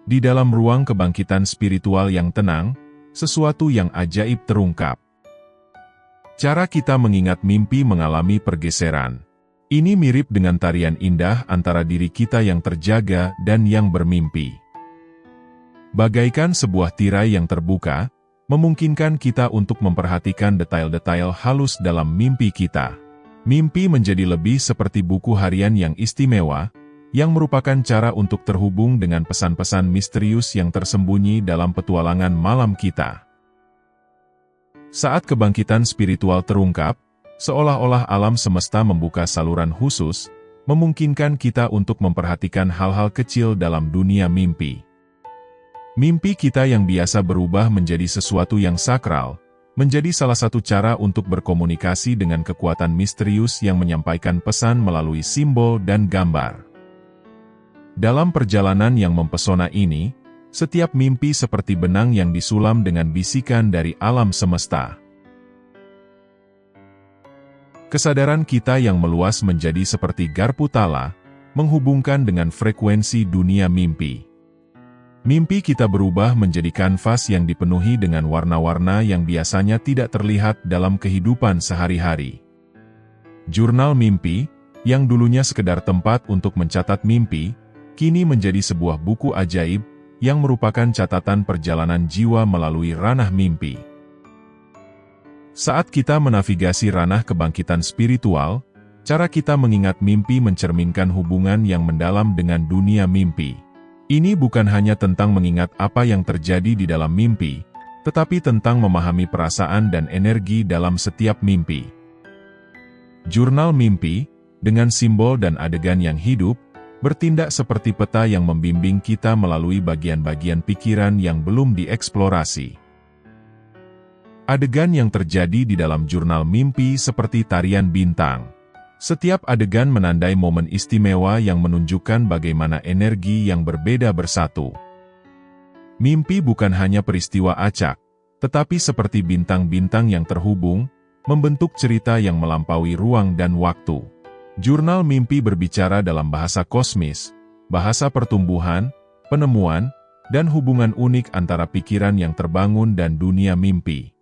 Di dalam ruang kebangkitan spiritual yang tenang, sesuatu yang ajaib terungkap. Cara kita mengingat mimpi mengalami pergeseran. Ini mirip dengan tarian indah antara diri kita yang terjaga dan yang bermimpi. Bagaikan sebuah tirai yang terbuka, memungkinkan kita untuk memperhatikan detail-detail halus dalam mimpi kita. Mimpi menjadi lebih seperti buku harian yang istimewa, yang merupakan cara untuk terhubung dengan pesan-pesan misterius yang tersembunyi dalam petualangan malam kita. Saat kebangkitan spiritual terungkap, seolah-olah alam semesta membuka saluran khusus, memungkinkan kita untuk memperhatikan hal-hal kecil dalam dunia mimpi. Mimpi kita yang biasa berubah menjadi sesuatu yang sakral, menjadi salah satu cara untuk berkomunikasi dengan kekuatan misterius yang menyampaikan pesan melalui simbol dan gambar. Dalam perjalanan yang mempesona ini, setiap mimpi seperti benang yang disulam dengan bisikan dari alam semesta. Kesadaran kita yang meluas menjadi seperti garpu tala, menghubungkan dengan frekuensi dunia mimpi. Mimpi kita berubah menjadi kanvas yang dipenuhi dengan warna-warna yang biasanya tidak terlihat dalam kehidupan sehari-hari. Jurnal mimpi, yang dulunya sekedar tempat untuk mencatat mimpi, kini menjadi sebuah buku ajaib yang merupakan catatan perjalanan jiwa melalui ranah mimpi. Saat kita menavigasi ranah kebangkitan spiritual, cara kita mengingat mimpi mencerminkan hubungan yang mendalam dengan dunia mimpi. Ini bukan hanya tentang mengingat apa yang terjadi di dalam mimpi, tetapi tentang memahami perasaan dan energi dalam setiap mimpi. Jurnal mimpi, dengan simbol dan adegan yang hidup, bertindak seperti peta yang membimbing kita melalui bagian-bagian pikiran yang belum dieksplorasi. Adegan yang terjadi di dalam jurnal mimpi seperti tarian bintang. Setiap adegan menandai momen istimewa yang menunjukkan bagaimana energi yang berbeda bersatu. Mimpi bukan hanya peristiwa acak, tetapi seperti bintang-bintang yang terhubung, membentuk cerita yang melampaui ruang dan waktu. Jurnal mimpi berbicara dalam bahasa kosmis, bahasa pertumbuhan, penemuan, dan hubungan unik antara pikiran yang terbangun dan dunia mimpi.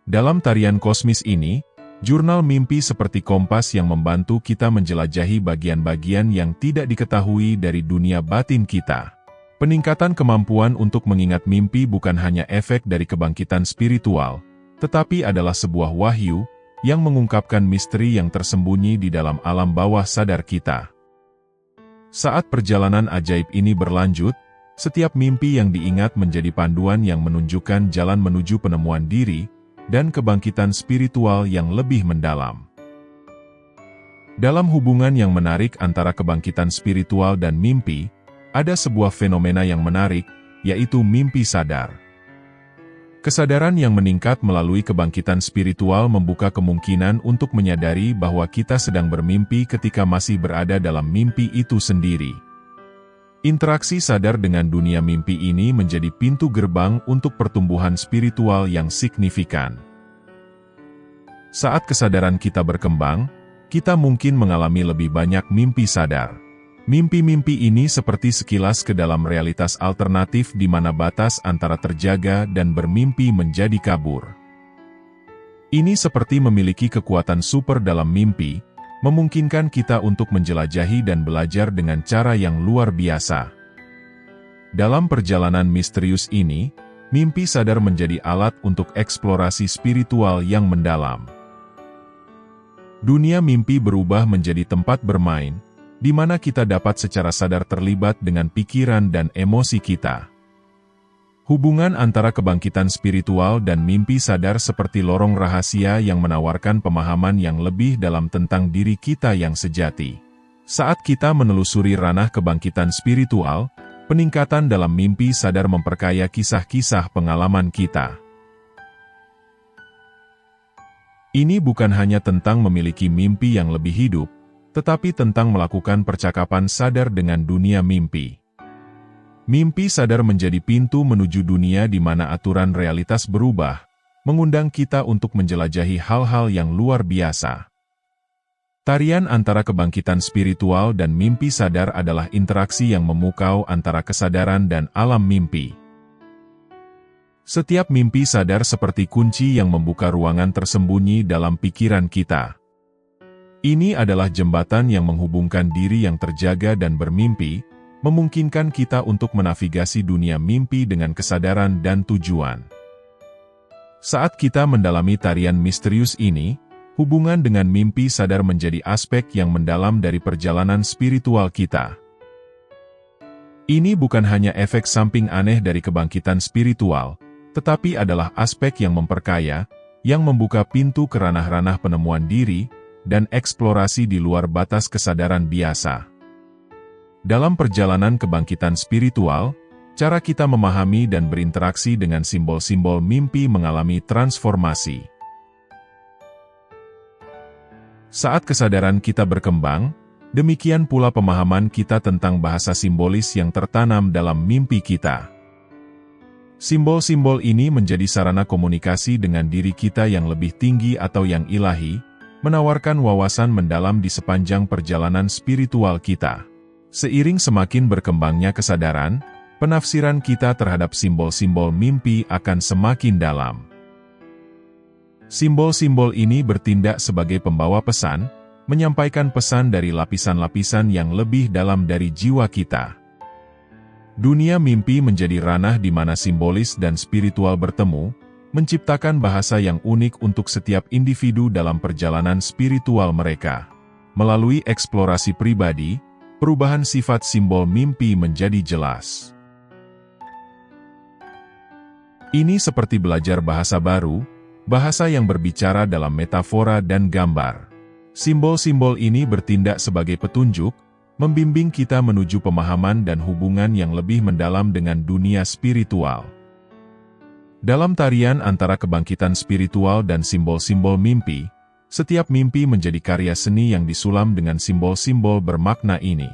Dalam tarian kosmis ini, jurnal mimpi seperti kompas yang membantu kita menjelajahi bagian-bagian yang tidak diketahui dari dunia batin kita. Peningkatan kemampuan untuk mengingat mimpi bukan hanya efek dari kebangkitan spiritual, tetapi adalah sebuah wahyu, yang mengungkapkan misteri yang tersembunyi di dalam alam bawah sadar kita. Saat perjalanan ajaib ini berlanjut, setiap mimpi yang diingat menjadi panduan yang menunjukkan jalan menuju penemuan diri, dan kebangkitan spiritual yang lebih mendalam. Dalam hubungan yang menarik antara kebangkitan spiritual dan mimpi, ada sebuah fenomena yang menarik, yaitu mimpi sadar. Kesadaran yang meningkat melalui kebangkitan spiritual membuka kemungkinan untuk menyadari bahwa kita sedang bermimpi ketika masih berada dalam mimpi itu sendiri. Interaksi sadar dengan dunia mimpi ini menjadi pintu gerbang untuk pertumbuhan spiritual yang signifikan. Saat kesadaran kita berkembang, kita mungkin mengalami lebih banyak mimpi sadar. Mimpi-mimpi ini seperti sekilas ke dalam realitas alternatif di mana batas antara terjaga dan bermimpi menjadi kabur. Ini seperti memiliki kekuatan super dalam mimpi, memungkinkan kita untuk menjelajahi dan belajar dengan cara yang luar biasa. Dalam perjalanan misterius ini, mimpi sadar menjadi alat untuk eksplorasi spiritual yang mendalam. Dunia mimpi berubah menjadi tempat bermain, di mana kita dapat secara sadar terlibat dengan pikiran dan emosi kita. Hubungan antara kebangkitan spiritual dan mimpi sadar seperti lorong rahasia yang menawarkan pemahaman yang lebih dalam tentang diri kita yang sejati. Saat kita menelusuri ranah kebangkitan spiritual, peningkatan dalam mimpi sadar memperkaya kisah-kisah pengalaman kita. Ini bukan hanya tentang memiliki mimpi yang lebih hidup, tetapi tentang melakukan percakapan sadar dengan dunia mimpi. Mimpi sadar menjadi pintu menuju dunia di mana aturan realitas berubah, mengundang kita untuk menjelajahi hal-hal yang luar biasa. Tarian antara kebangkitan spiritual dan mimpi sadar adalah interaksi yang memukau antara kesadaran dan alam mimpi. Setiap mimpi sadar seperti kunci yang membuka ruangan tersembunyi dalam pikiran kita. Ini adalah jembatan yang menghubungkan diri yang terjaga dan bermimpi, memungkinkan kita untuk menavigasi dunia mimpi dengan kesadaran dan tujuan. Saat kita mendalami tarian misterius ini, hubungan dengan mimpi sadar menjadi aspek yang mendalam dari perjalanan spiritual kita. Ini bukan hanya efek samping aneh dari kebangkitan spiritual, tetapi adalah aspek yang memperkaya, yang membuka pintu ke ranah-ranah penemuan diri, dan eksplorasi di luar batas kesadaran biasa. Dalam perjalanan kebangkitan spiritual, cara kita memahami dan berinteraksi dengan simbol-simbol mimpi mengalami transformasi. Saat kesadaran kita berkembang, demikian pula pemahaman kita tentang bahasa simbolis yang tertanam dalam mimpi kita. Simbol-simbol ini menjadi sarana komunikasi dengan diri kita yang lebih tinggi atau yang ilahi, menawarkan wawasan mendalam di sepanjang perjalanan spiritual kita. Seiring semakin berkembangnya kesadaran, penafsiran kita terhadap simbol-simbol mimpi akan semakin dalam. Simbol-simbol ini bertindak sebagai pembawa pesan, menyampaikan pesan dari lapisan-lapisan yang lebih dalam dari jiwa kita. Dunia mimpi menjadi ranah di mana simbolis dan spiritual bertemu, menciptakan bahasa yang unik untuk setiap individu dalam perjalanan spiritual mereka. Melalui eksplorasi pribadi, perubahan sifat simbol mimpi menjadi jelas. Ini seperti belajar bahasa baru, bahasa yang berbicara dalam metafora dan gambar. Simbol-simbol ini bertindak sebagai petunjuk, membimbing kita menuju pemahaman dan hubungan yang lebih mendalam dengan dunia spiritual. Dalam tarian antara kebangkitan spiritual dan simbol-simbol mimpi, setiap mimpi menjadi karya seni yang disulam dengan simbol-simbol bermakna ini.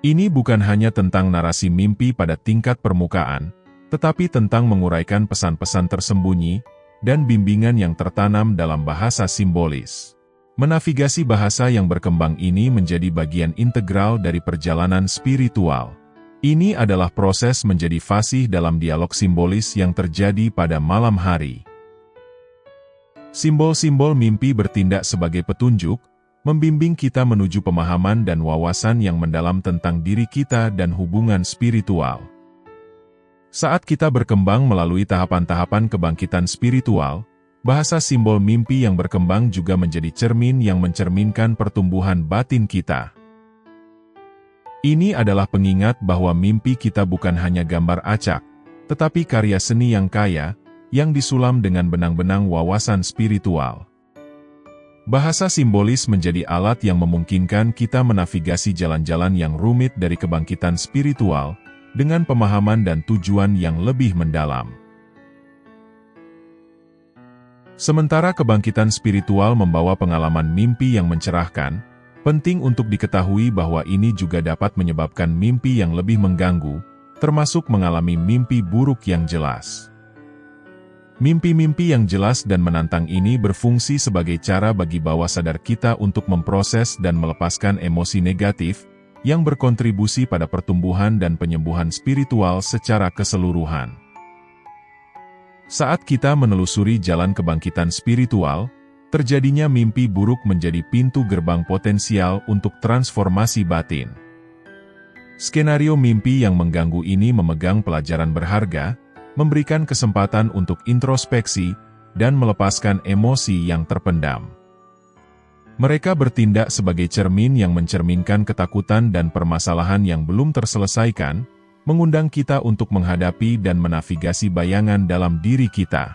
Ini bukan hanya tentang narasi mimpi pada tingkat permukaan, tetapi tentang menguraikan pesan-pesan tersembunyi, dan bimbingan yang tertanam dalam bahasa simbolis. Menavigasi bahasa yang berkembang ini menjadi bagian integral dari perjalanan spiritual. Ini adalah proses menjadi fasih dalam dialog simbolis yang terjadi pada malam hari. Simbol-simbol mimpi bertindak sebagai petunjuk, membimbing kita menuju pemahaman dan wawasan yang mendalam tentang diri kita dan hubungan spiritual. Saat kita berkembang melalui tahapan-tahapan kebangkitan spiritual, bahasa simbol mimpi yang berkembang juga menjadi cermin yang mencerminkan pertumbuhan batin kita. Ini adalah pengingat bahwa mimpi kita bukan hanya gambar acak, tetapi karya seni yang kaya, yang disulam dengan benang-benang wawasan spiritual. Bahasa simbolis menjadi alat yang memungkinkan kita menavigasi jalan-jalan yang rumit dari kebangkitan spiritual, dengan pemahaman dan tujuan yang lebih mendalam. Sementara kebangkitan spiritual membawa pengalaman mimpi yang mencerahkan, penting untuk diketahui bahwa ini juga dapat menyebabkan mimpi yang lebih mengganggu, termasuk mengalami mimpi buruk yang jelas. Mimpi-mimpi yang jelas dan menantang ini berfungsi sebagai cara bagi bawah sadar kita untuk memproses dan melepaskan emosi negatif, yang berkontribusi pada pertumbuhan dan penyembuhan spiritual secara keseluruhan. Saat kita menelusuri jalan kebangkitan spiritual, terjadinya mimpi buruk menjadi pintu gerbang potensial untuk transformasi batin. Skenario mimpi yang mengganggu ini memegang pelajaran berharga, memberikan kesempatan untuk introspeksi, dan melepaskan emosi yang terpendam. Mereka bertindak sebagai cermin yang mencerminkan ketakutan dan permasalahan yang belum terselesaikan, mengundang kita untuk menghadapi dan menavigasi bayangan dalam diri kita.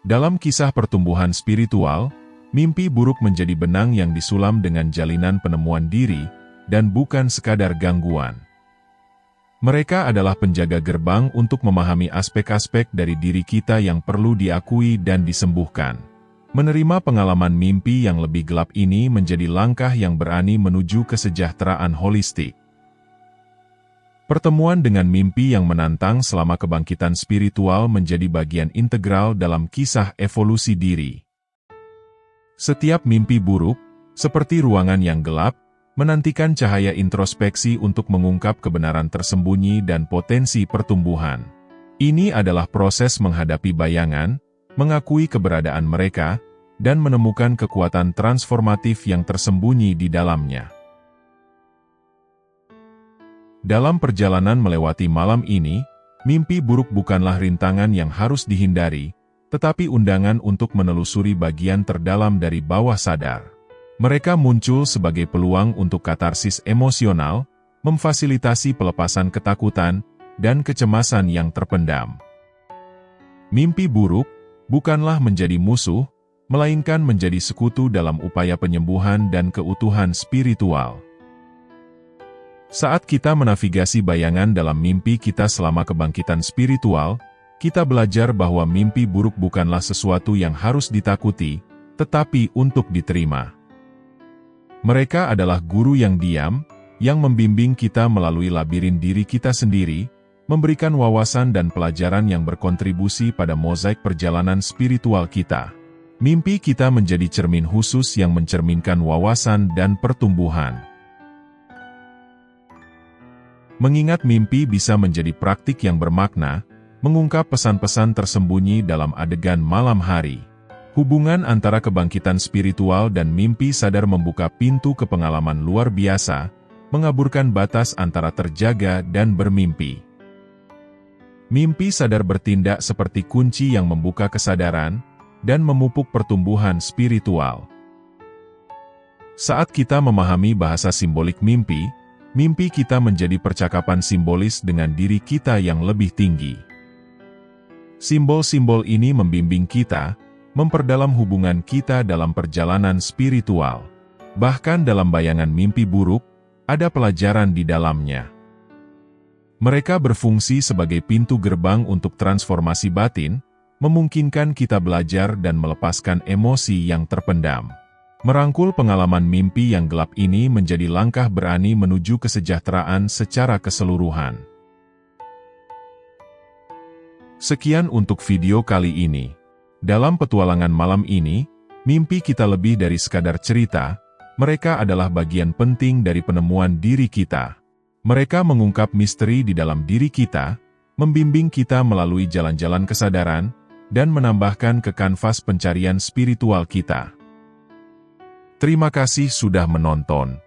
Dalam kisah pertumbuhan spiritual, mimpi buruk menjadi benang yang disulam dengan jalinan penemuan diri, dan bukan sekadar gangguan. Mereka adalah penjaga gerbang untuk memahami aspek-aspek dari diri kita yang perlu diakui dan disembuhkan. Menerima pengalaman mimpi yang lebih gelap ini menjadi langkah yang berani menuju kesejahteraan holistik. Pertemuan dengan mimpi yang menantang selama kebangkitan spiritual menjadi bagian integral dalam kisah evolusi diri. Setiap mimpi buruk, seperti ruangan yang gelap, menantikan cahaya introspeksi untuk mengungkap kebenaran tersembunyi dan potensi pertumbuhan. Ini adalah proses menghadapi bayangan, mengakui keberadaan mereka, dan menemukan kekuatan transformatif yang tersembunyi di dalamnya. Dalam perjalanan melewati malam ini, mimpi buruk bukanlah rintangan yang harus dihindari, tetapi undangan untuk menelusuri bagian terdalam dari bawah sadar. Mereka muncul sebagai peluang untuk katarsis emosional, memfasilitasi pelepasan ketakutan, dan kecemasan yang terpendam. Mimpi buruk bukanlah menjadi musuh, melainkan menjadi sekutu dalam upaya penyembuhan dan keutuhan spiritual. Saat kita menavigasi bayangan dalam mimpi kita selama kebangkitan spiritual, kita belajar bahwa mimpi buruk bukanlah sesuatu yang harus ditakuti, tetapi untuk diterima. Mereka adalah guru yang diam, yang membimbing kita melalui labirin diri kita sendiri, memberikan wawasan dan pelajaran yang berkontribusi pada mozaik perjalanan spiritual kita. Mimpi kita menjadi cermin khusus yang mencerminkan wawasan dan pertumbuhan. Mengingat mimpi bisa menjadi praktik yang bermakna, mengungkap pesan-pesan tersembunyi dalam adegan malam hari. Hubungan antara kebangkitan spiritual dan mimpi sadar membuka pintu ke pengalaman luar biasa, mengaburkan batas antara terjaga dan bermimpi. Mimpi sadar bertindak seperti kunci yang membuka kesadaran dan memupuk pertumbuhan spiritual. Saat kita memahami bahasa simbolik mimpi, mimpi kita menjadi percakapan simbolis dengan diri kita yang lebih tinggi. Simbol-simbol ini membimbing kita, memperdalam hubungan kita dalam perjalanan spiritual. Bahkan dalam bayangan mimpi buruk, ada pelajaran di dalamnya. Mereka berfungsi sebagai pintu gerbang untuk transformasi batin, memungkinkan kita belajar dan melepaskan emosi yang terpendam. Merangkul pengalaman mimpi yang gelap ini menjadi langkah berani menuju kesejahteraan secara keseluruhan. Sekian untuk video kali ini. Dalam petualangan malam ini, mimpi kita lebih dari sekadar cerita, mereka adalah bagian penting dari penemuan diri kita. Mereka mengungkap misteri di dalam diri kita, membimbing kita melalui jalan-jalan kesadaran, dan menambahkan ke kanvas pencarian spiritual kita. Terima kasih sudah menonton.